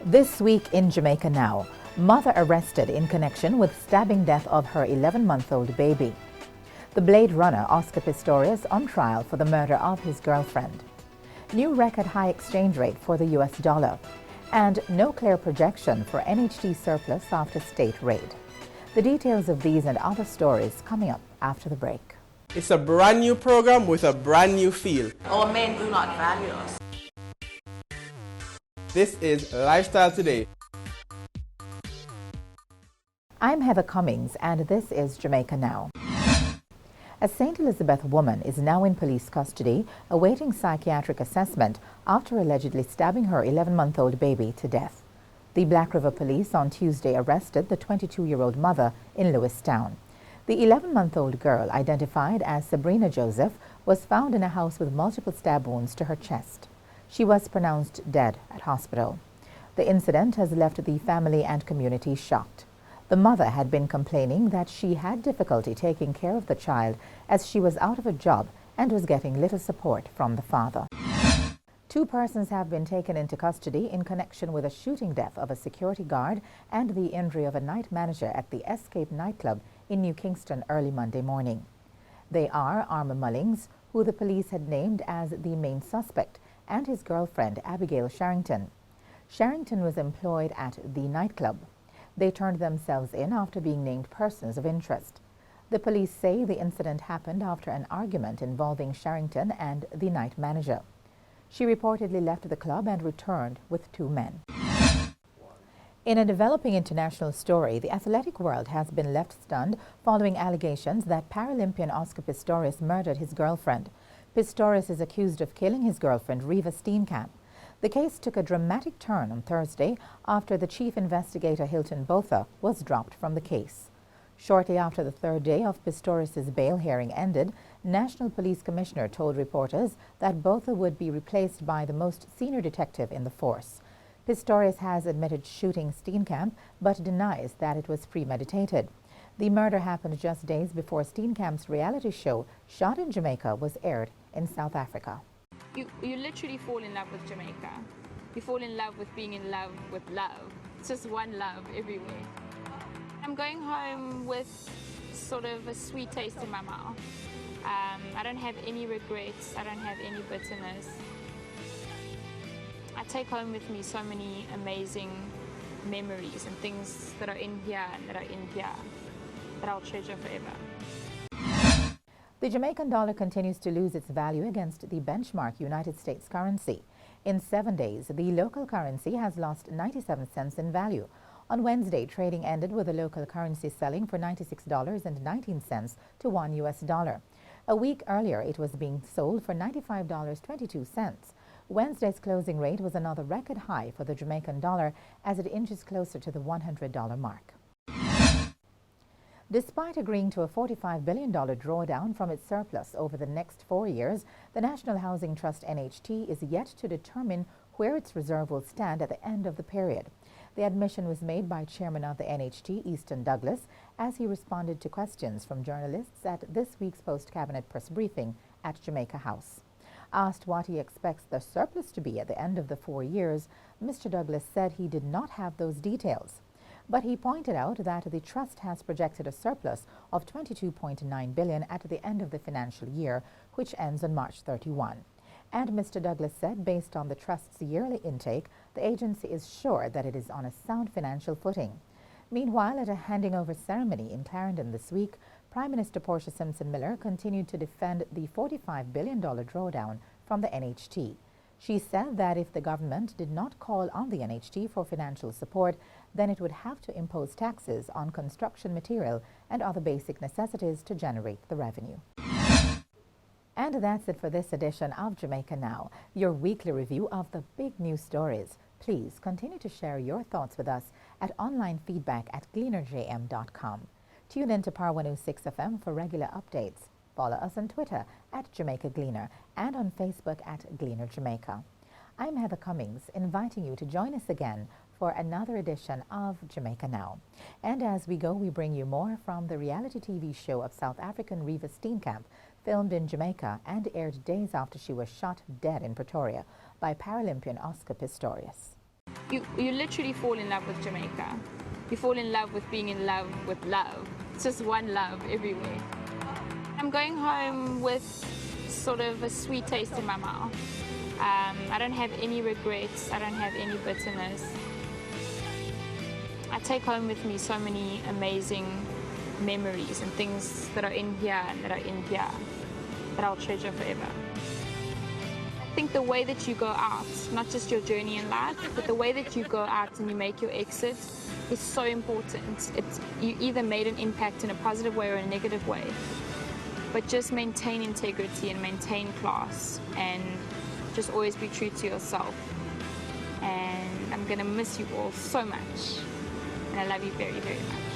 This week in Jamaica Now, mother arrested in connection with stabbing death of her 11-month-old baby. The Blade Runner Oscar Pistorius on trial for the murder of his girlfriend. New record high exchange rate for the US dollar. And no clear projection for NHT surplus after state raid. The details of these and other stories coming up after the break. It's a brand new program with a brand new feel. Our men do not value us. This is Lifestyle Today. I'm Heather Cummings and this is Jamaica Now. A St. Elizabeth woman is now in police custody awaiting psychiatric assessment after allegedly stabbing her 11-month-old baby to death. The Black River Police on Tuesday arrested the 22-year-old mother in Lewistown. The 11-month-old girl, identified as Sabrina Joseph, was found in a house with multiple stab wounds to her chest. She was pronounced dead at hospital. The incident has left the family and community shocked. The mother had been complaining that she had difficulty taking care of the child as she was out of a job and was getting little support from the father. Two persons have been taken into custody in connection with a shooting death of a security guard and the injury of a night manager at the Escape Nightclub in New Kingston early Monday morning. They are Arma Mullings, who the police had named as the main suspect, and his girlfriend, Abigail Sharrington. Sharrington was employed at the nightclub. They turned themselves in after being named persons of interest. The police say the incident happened after an argument involving Sharrington and the night manager. She reportedly left the club and returned with two men. In a developing international story, the athletic world has been left stunned following allegations that Paralympian Oscar Pistorius murdered his girlfriend. Pistorius is accused of killing his girlfriend, Reva Steenkamp. The case took a dramatic turn on Thursday after the chief investigator, Hilton Botha, was dropped from the case. Shortly after the third day of Pistorius' bail hearing ended, National Police Commissioner told reporters that Botha would be replaced by the most senior detective in the force. Pistorius has admitted shooting Steenkamp, but denies that it was premeditated. The murder happened just days before Steenkamp's reality show, Shot in Jamaica, was aired in South Africa. You literally fall in love with Jamaica. You fall in love with being in love with love. It's just one love everywhere. I'm going home with sort of a sweet taste in my mouth. I don't have any regrets. I don't have any bitterness. I take home with me so many amazing memories and things that are in here and that are in here that I'll treasure forever. The Jamaican dollar continues to lose its value against the benchmark United States currency. In 7 days, the local currency has lost 97 cents in value. On Wednesday, trading ended with the local currency selling for $96.19 to $1 US. A week earlier, it was being sold for $95.22. Wednesday's closing rate was another record high for the Jamaican dollar as it inches closer to the $100 mark. Despite agreeing to a $45 billion drawdown from its surplus over the next 4 years, the National Housing Trust NHT is yet to determine where its reserve will stand at the end of the period. The admission was made by Chairman of the NHT, Easton Douglas, as he responded to questions from journalists at this week's post-cabinet press briefing at Jamaica House. Asked what he expects the surplus to be at the end of the 4 years, Mr. Douglas said he did not have those details. But he pointed out that the trust has projected a surplus of $22.9 billion at the end of the financial year, which ends on March 31. And Mr. Douglas said based on the trust's yearly intake, the agency is sure that it is on a sound financial footing. Meanwhile, at a handing over ceremony in Clarendon this week, Prime Minister Portia Simpson Miller continued to defend the $45 billion drawdown from the NHT. She said that if the government did not call on the NHT for financial support, then it would have to impose taxes on construction material and other basic necessities to generate the revenue. And that's it for this edition of Jamaica Now, your weekly review of the big news stories. Please continue to share your thoughts with us at online feedback at gleanerjm.com. Tune in to Power 106 FM for regular updates. Follow us on Twitter at Jamaica Gleaner and on Facebook at Gleaner Jamaica. I'm Heather Cummings, inviting you to join us again for another edition of Jamaica Now. And as we go, we bring you more from the reality TV show of South African Reva Steenkamp, filmed in Jamaica and aired days after she was shot dead in Pretoria by Paralympian Oscar Pistorius. You literally fall in love with Jamaica. You fall in love with being in love with love. It's just one love everywhere. I'm going home with sort of a sweet taste in my mouth. I don't have any regrets. I don't have any bitterness. I take home with me so many amazing memories and things that are in here and that are in here that I'll treasure forever. I think the way that you go out, not just your journey in life, but the way that you go out and you make your exit is so important. You either made an impact in a positive way or a negative way, but just maintain integrity and maintain class and just always be true to yourself. And I'm gonna miss you all so much. And I love you very, very much.